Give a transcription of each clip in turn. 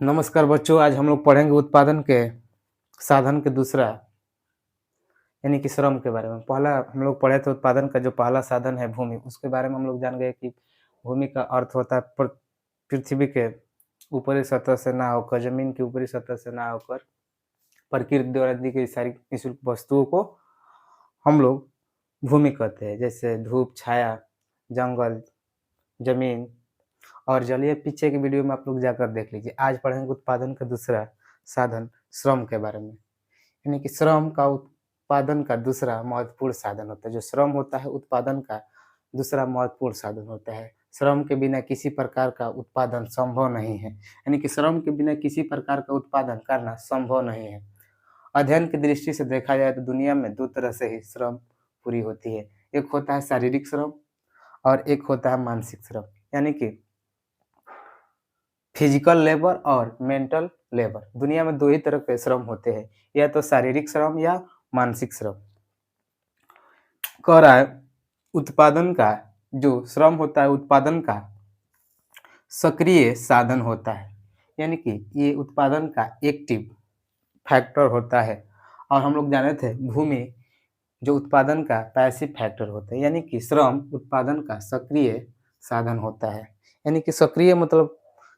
नमस्कार बच्चों, आज हम लोग पढ़ेंगे उत्पादन के साधन के दूसरा यानी कि श्रम के बारे में। पहला हम लोग पढ़े थे उत्पादन का जो पहला साधन है भूमि, उसके बारे में हम लोग जान गए कि भूमि का अर्थ होता है पृथ्वी के ऊपरी सतह से ना होकर, ज़मीन की ऊपरी सतह से ना होकर प्रकृति द्वारा दी गई सारी निःशुल्क वस्तुओं को हम लोग भूमि कहते हैं। जैसे धूप, छाया, जंगल, ज़मीन और चलिए पीछे की वीडियो में आप लोग जाकर देख लीजिए। आज पढ़ेंगे उत्पादन का दूसरा साधन श्रम के बारे में। यानी कि श्रम का उत्पादन का दूसरा महत्वपूर्ण साधन होता है। जो श्रम होता है उत्पादन का दूसरा महत्वपूर्ण साधन होता है। श्रम के बिना किसी प्रकार का उत्पादन संभव नहीं है। यानी कि श्रम के बिना किसी प्रकार का उत्पादन करना संभव नहीं है। अध्ययन की दृष्टि से देखा जाए तो दुनिया में दो तरह से ही श्रम पूरी होती है। एक होता है शारीरिक श्रम और एक होता है मानसिक श्रम। यानी कि फिजिकल लेबर और मेंटल लेबर, दुनिया में दो ही तरह के श्रम होते हैं, या तो शारीरिक श्रम या मानसिक श्रम। कह रहा है उत्पादन का जो श्रम होता है उत्पादन का सक्रिय साधन होता है। यानी कि ये उत्पादन का एक्टिव फैक्टर होता है। और हम लोग जाने थे भूमि जो उत्पादन का पैसिव फैक्टर होता है। यानी कि श्रम उत्पादन का सक्रिय साधन होता है। यानी कि सक्रिय मतलब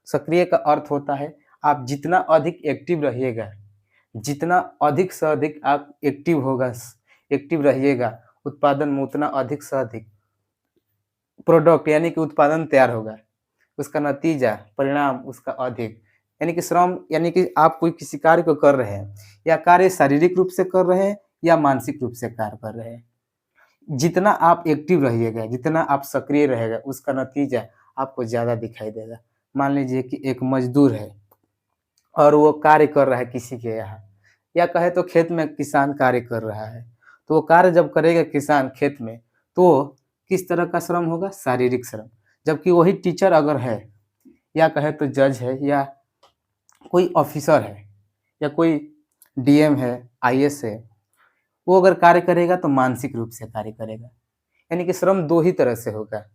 सक्रिय का अर्थ होता है आप जितना अधिक एक्टिव रहिएगा, जितना अधिक से अधिक आप एक्टिव रहिएगा, उत्पादन में उतना अधिक से अधिक प्रोडक्ट यानी कि उत्पादन तैयार होगा, उसका नतीजा परिणाम उसका अधिक। यानी कि श्रम यानी कि आप कोई किसी कार्य को कर रहे हैं, या कार्य शारीरिक रूप से कर रहे हैं या मानसिक रूप से कार्य कर रहे हैं, जितना आप एक्टिव रहिएगा, जितना आप सक्रिय रहेगा, उसका नतीजा आपको ज़्यादा दिखाई देगा। मान लीजिए कि एक मजदूर है और वो कार्य कर रहा है किसी के यहाँ, या कहे तो खेत में किसान कार्य कर रहा है, तो वो कार्य जब करेगा किसान खेत में, तो किस तरह का श्रम होगा? शारीरिक श्रम। जबकि वही टीचर अगर है, या कहे तो जज है, या कोई ऑफिसर है, या कोई डीएम है, आईएएस है, वो अगर कार्य करेगा तो मानसिक रूप से कार्य करेगा। यानी कि श्रम दो ही तरह से होगा,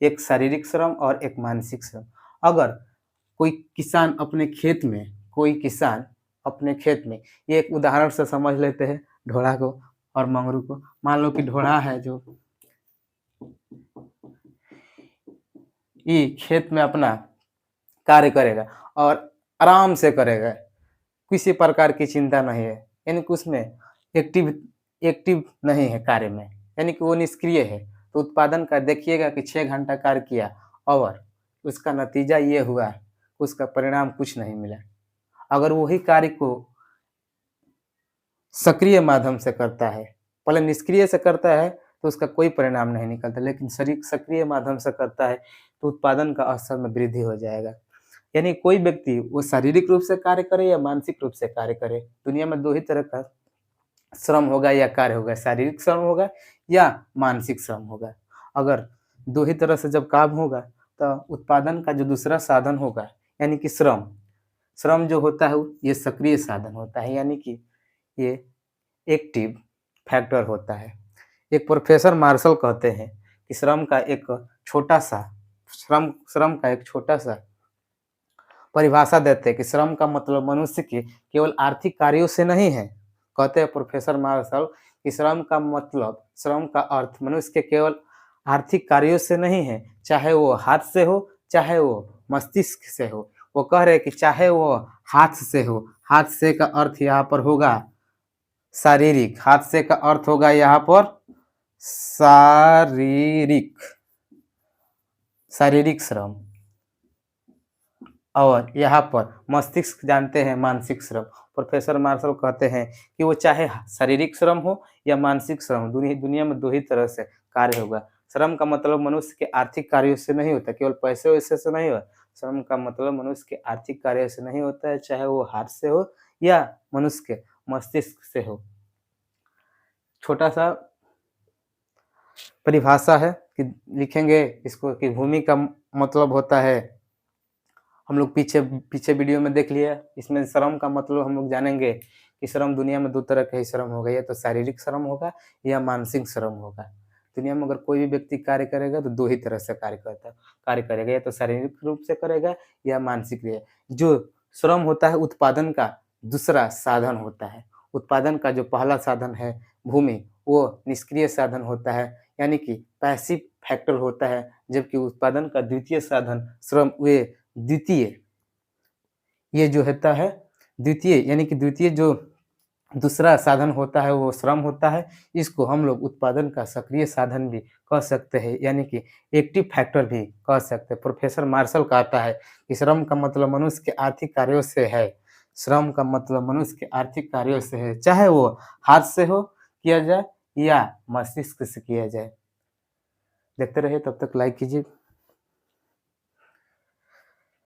एक शारीरिक श्रम और एक मानसिक श्रम। अगर कोई किसान अपने खेत में ये एक उदाहरण से समझ लेते हैं ढोड़ा को और मंगरू को। मान लो कि ढोड़ा है जो ये खेत में अपना कार्य करेगा और आराम से करेगा, किसी प्रकार की चिंता नहीं है, यानी कि उसमें एक्टिव एक्टिव नहीं है कार्य में, यानी कि वो निष्क्रिय है। तो उत्पादन का देखिएगा कि 6 घंटा कार्य किया और उसका नतीजा ये हुआ, उसका परिणाम कुछ नहीं मिला। अगर वही कार्य को सक्रिय माध्यम से करता है, पहले निष्क्रिय से करता है तो उसका कोई परिणाम नहीं निकलता, लेकिन सक्रिय माध्यम से करता है तो उत्पादन का स्तर में वृद्धि हो जाएगा। यानी कोई व्यक्ति वो शारीरिक रूप से कार्य करे या मानसिक रूप से कार्य करे, दुनिया में दो ही तरह का श्रम होगा या कार्य होगा, शारीरिक श्रम होगा या मानसिक श्रम होगा। अगर दो ही तरह से जब काम होगा तो उत्पादन का जो दूसरा साधन होगा यानी कि श्रम जो होता है ये सक्रिय साधन होता है, यानी कि ये एक्टिव फैक्टर होता है। एक प्रोफेसर मार्शल कहते हैं कि श्रम का एक छोटा सा परिभाषा देते हैं कि श्रम का मतलब मनुष्य के केवल आर्थिक कार्यों से नहीं है। कहते हैं प्रोफेसर मार्शल कि श्रम का अर्थ मनुष्य के केवल आर्थिक कार्यों से नहीं है, चाहे वो हाथ से हो चाहे वो मस्तिष्क से हो। वो कह रहे हैं कि चाहे वो हाथ से हो, हाथ से का अर्थ यहाँ पर होगा शारीरिक, हाथ से का अर्थ होगा यहाँ पर शारीरिक श्रम, और यहाँ पर मस्तिष्क जानते हैं मानसिक श्रम। प्रोफेसर मार्शल कहते हैं कि वो चाहे शारीरिक श्रम हो या मानसिक श्रम, दुनिया में दो ही तरह से कार्य होगा। श्रम का मतलब मनुष्य के आर्थिक कार्यों से नहीं होता, केवल पैसे वैसे से नहीं होता। श्रम का मतलब मनुष्य के आर्थिक कार्यों से नहीं होता है, चाहे वो हाथ से हो या मनुष्य के मस्तिष्क से हो। छोटा सा परिभाषा है कि लिखेंगे इसको कि भूमि का मतलब होता है, हम लोग पीछे वीडियो में देख लिया। इसमें श्रम का मतलब हम लोग जानेंगे कि श्रम दुनिया में दो तरह के ही श्रम होगा, या तो शारीरिक श्रम होगा या मानसिक श्रम होगा। दुनिया में अगर कोई भी व्यक्ति कार्य करेगा तो दो ही तरह से कार्य करेगा, या तो शारीरिक रूप से करेगा या मानसिक रूप। जो श्रम होता है उत्पादन का दूसरा साधन होता है। उत्पादन का जो पहला साधन है भूमि, वो निष्क्रिय साधन होता है, यानी कि पैसिव फैक्टर होता है, जबकि उत्पादन का द्वितीय साधन श्रम वे द्वितीय ये जो होता है द्वितीय यानी कि द्वितीय जो दूसरा साधन होता है वो श्रम होता है। इसको हम लोग उत्पादन का सक्रिय साधन भी कह सकते हैं, यानी कि एक्टिव फैक्टर भी कह सकते हैं। प्रोफेसर मार्शल कहता है कि श्रम का मतलब मनुष्य के आर्थिक कार्यों से है। श्रम का मतलब मनुष्य के आर्थिक कार्यों से है, चाहे वो हाथ से हो किया जाए या मस्तिष्क से किया जाए। देखते रहिए, तब तक लाइक कीजिए।